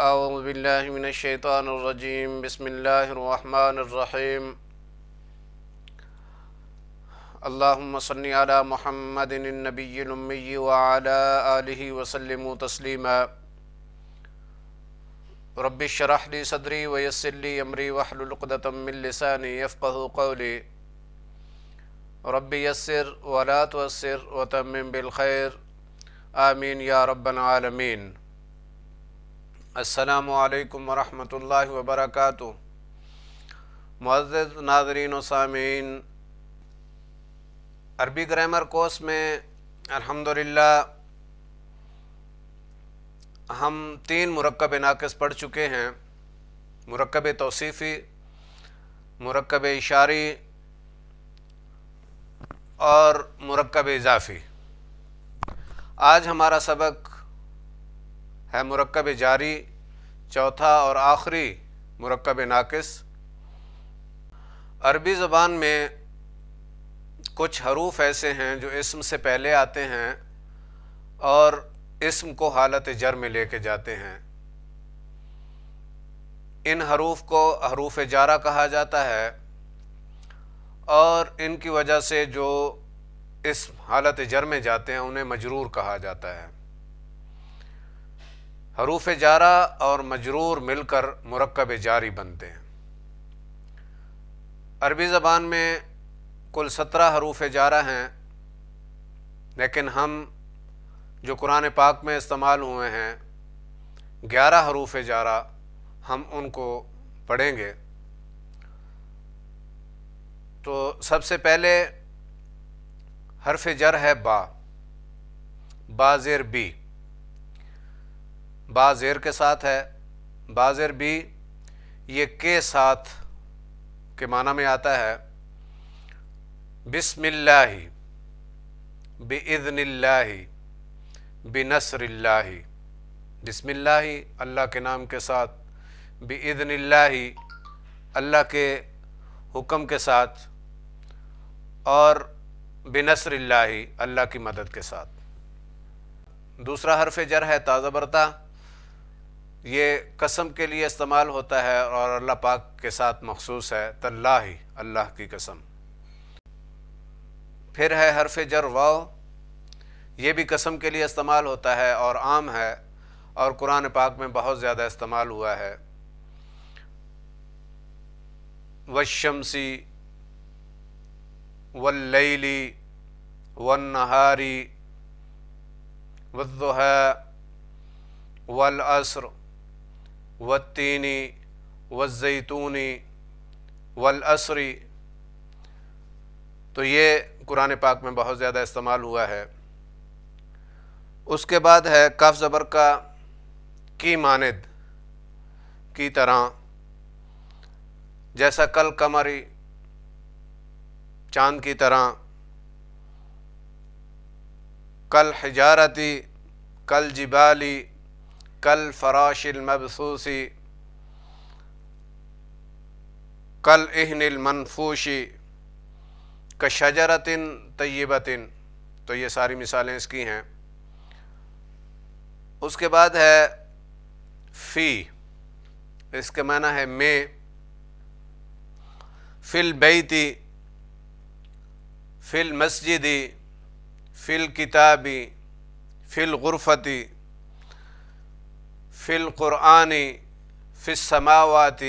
اعوذ باللہ من الشیطان الرجیم بسم اللہ الرحمن الرحیم اللہم صلی علی محمد النبی الامی وعلی آلہ وسلم تسلیما رب اشرح لی صدری ویسر لی امری واحلل عقدۃ من لسانی یفقہوا قولی رب یسر ولا تعسر وتمم بالخیر آمین یا رب العالمین۔ السلام علیکم ورحمۃ اللہ وبرکاتہ۔ معزز ناظرین و سامعین، عربی گرامر کورس میں الحمدللہ ہم 3 مرکب ناقص پڑھ چکے ہیں: مرکب توصیفی، مرکب اشاری اور مرکب اضافی۔ آج ہمارا سبق ہے مرکب جاری، چوتھا اور آخری مرکب ناقص۔ عربی زبان میں کچھ حروف ایسے ہیں جو اسم سے پہلے آتے ہیں اور اسم کو حالت جر میں لے کے جاتے ہیں۔ ان حروف کو حروف جارہ کہا جاتا ہے اور ان کی وجہ سے جو اسم حالت جر میں جاتے ہیں انہیں مجرور کہا جاتا ہے۔ حروف جارہ اور مجرور مل کر مرکب جاری بنتے ہیں۔ عربی زبان میں کل 17 حروف جارہ ہیں، لیکن ہم جو قرآن پاک میں استعمال ہوئے ہیں 11 حروف جارہ، ہم ان کو پڑھیں گے۔ تو سب سے پہلے حرف جر ہے با، با زیر بی، با زیر کے ساتھ ہے، با زیر بی، یہ کے ساتھ کے معنی میں آتا ہے۔ بسم اللہ، بإذن اللہ، بنصر اللہ۔ بسم اللہ، اللہ کے نام کے ساتھ، بإذن اللہ، اللہ کے حکم کے ساتھ، اور بنصر اللہ، اللہ کی مدد کے ساتھ۔ دوسرا حرف جر ہے تا زبر تا، یہ قسم کے لیے استعمال ہوتا ہے اور اللہ پاک کے ساتھ مخصوص ہے، تاللہ، اللہ کی قسم۔ پھر ہے حرف جر واو، یہ بھی قسم کے لیے استعمال ہوتا ہے اور عام ہے اور قرآن پاک میں بہت زیادہ استعمال ہوا ہے۔ والشمس واللیل والنہار والضحیٰ والعصر والتین والزیتون والعصر، تو یہ قرآن پاک میں بہت زیادہ استعمال ہوا ہے۔ اس کے بعد ہے کاف زبر کا، کی ماند، کی طرح، جیسا کل قمری، چاند کی طرح، کل حجارتی، کل جبالی، کل فراش المبثوث، کل اہن المنفوش، کشجرۃ طیبۃ، تو یہ ساری مثالیں اس کی ہیں۔ اس کے بعد ہے فی، اس کے معنی ہے میں، فی البیت، فی المسجد، فی الکتاب، فی الغرفۃ، فی القرآن، فی السماوات،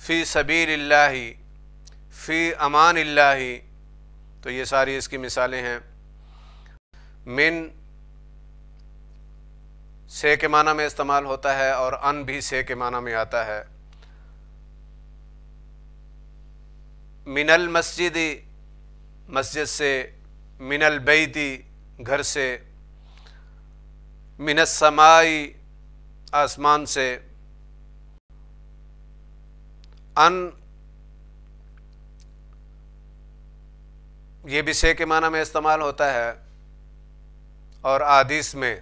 فی سبیل اللہ، فی امان اللہ، تو یہ ساری اس کی مثالیں ہیں۔ من سے کے معنی میں استعمال ہوتا ہے اور ان بھی سے کے معنی میں آتا ہے۔ من المسجد، مسجد سے، من البیت، گھر سے، من السماء، آسمان سے۔ ان یہ بھی سے کے معنی میں استعمال ہوتا ہے اور احادیث میں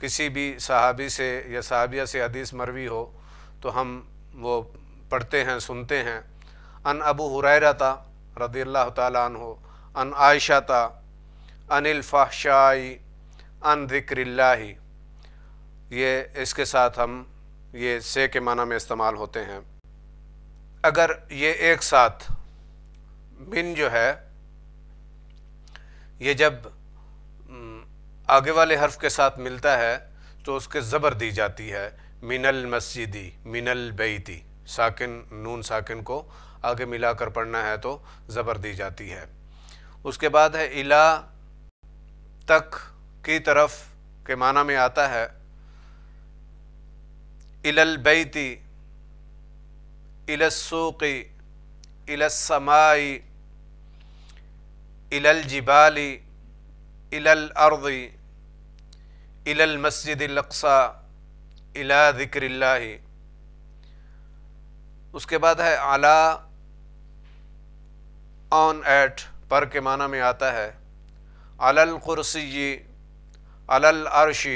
کسی بھی صحابی سے یا صحابیہ سے حدیث مروی ہو تو ہم وہ پڑھتے ہیں، سنتے ہیں۔ ان ابو ہریرہ رضی اللہ تعالیٰ عنہ، ان عائشہ، ان الفحشاء، ان ذکر اللہ، یہ اس کے ساتھ ہم یہ سے کے معنی میں استعمال ہوتے ہیں۔ اگر یہ ایک ساتھ من جو ہے یہ جب آگے والے حرف کے ساتھ ملتا ہے تو اس کے زبر دی جاتی ہے، من المسجدی، من البیتی، ساکن نون ساکن کو آگے ملا کر پڑھنا ہے تو زبر دی جاتی ہے۔ اس کے بعد ہے الا، تک کی طرف کے معنی میں آتا ہے، الی البیتی، الی السوق، الی السماء، الی الجبال، الی الارض، الی المسجد الاقصی، الی ذکر اللہ۔ اس کے بعد ہے علی، آن ایٹ، پر کے معنی میں آتا ہے، علی الکرسی، علی العرش،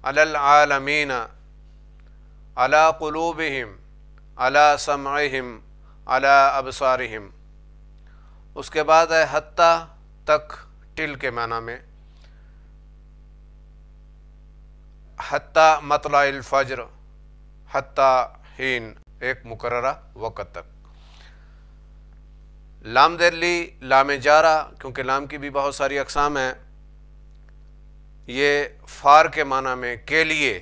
علی العالمین، علی قلوبہم، علی سمعہم، علی ابصارہم۔ اس کے بعد ہے حتی، تک، ٹل کے معنی میں، حتی مطلع الفجر، حتی حین، ایک مقررہ وقت تک۔ لام دلی، لام جارہ، کیونکہ لام کی بھی بہت ساری اقسام ہیں، یہ فار کے معنی میں، کے لیے،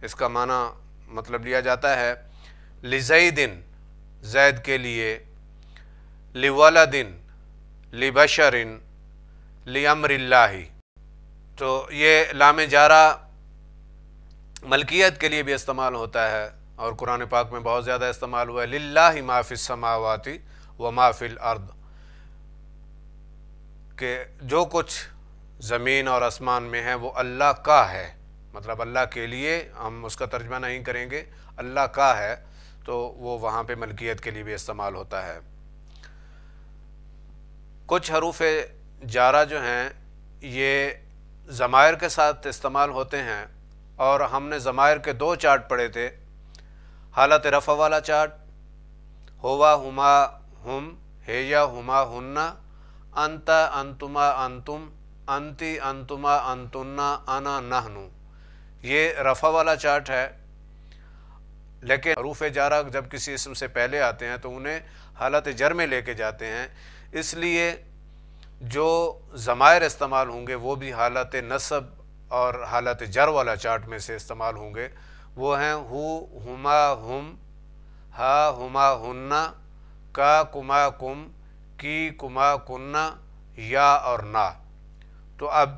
اس کا معنی مطلب لیا جاتا ہے، لزید، زید کے لیے، لولد، لبشر، لامر اللہ۔ تو یہ لام جارہ ملکیت کے لیے بھی استعمال ہوتا ہے اور قرآن پاک میں بہت زیادہ استعمال ہوا ہے، للہ ما فی السماوات وما فی الارض، کہ جو کچھ زمین اور آسمان میں ہے وہ اللہ کا ہے، مطلب اللہ کے لیے، ہم اس کا ترجمہ نہیں کریں گے، اللہ کا ہے، تو وہ وہاں پہ ملکیت کے لیے بھی استعمال ہوتا ہے۔ کچھ حروف جارہ جو ہیں یہ ضمائر کے ساتھ استعمال ہوتے ہیں، اور ہم نے ضمائر کے دو چارٹ پڑھے تھے، حالت رفع والا چارٹ، ہوا، ہما، ہم، ہیا، ہما، ہننا، انت، انتما، انتم، انتی، انتما، انتنا، انا، نحنو، یہ رفع والا چارٹ ہے۔ لیکن حروف جارہ جب کسی اسم سے پہلے آتے ہیں تو انہیں حالت جر میں لے کے جاتے ہیں، اس لیے جو ضمائر استعمال ہوں گے وہ بھی حالت نصب اور حالت جر والا چارٹ میں سے استعمال ہوں گے۔ وہ ہیں ہو، ہما، ہم، ہا، ہما، ہننا، کا، کما، کم، کی، کما، کننا، یا اور نا۔ تو اب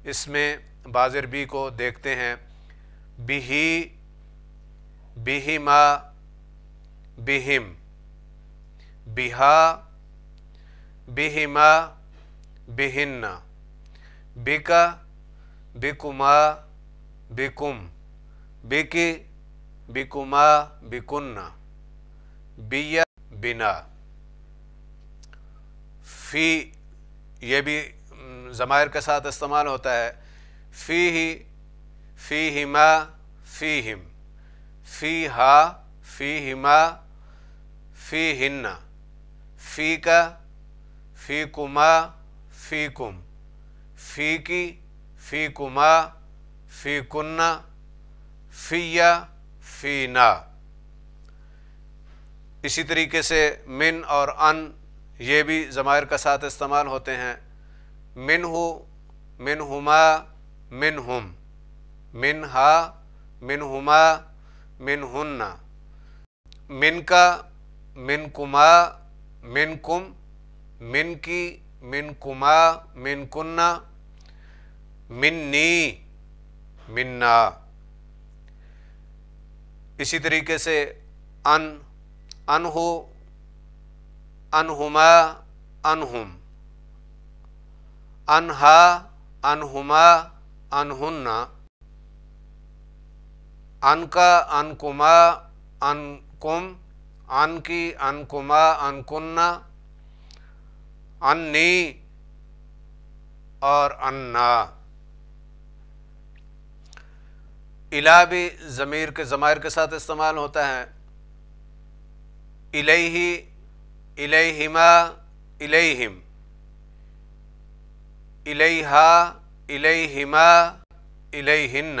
اس میں بازر بی کو دیکھتے ہیں، بہی، بہما، بہم، بہا، بہما، بہن، بکا، بکما، بکم، بکی، بکما، بکن، بیا، بنا۔ فی، یہ بھی ضمائر کے ساتھ استعمال ہوتا ہے، فیہ، فیہما، فیہم، فیہا، فیہما، فیہن، فیکا، فیکما، فیکم، فیکی، فیکما، فیکن، فیا، فینا۔ اسی طریقے سے من اور ان یہ بھی ضمائر کا ساتھ استعمال ہوتے ہیں، منہ، منہما، منہم، منہا، منہما، منہن، من کا، منکما، منکم، من کی، منکما، منکن، منی، منا۔ اسی طریقے سے ان، انہو، انہما، انہم، انہا، انہما، انہن، ان کا، انکما، انکم، ان کی، انکما، انکن، انی اور انا۔ الا بھی ضمائر کے ساتھ استعمال ہوتا ہے، الیہ، الیہما، الیہم، الیہا، الیہما، الیہن،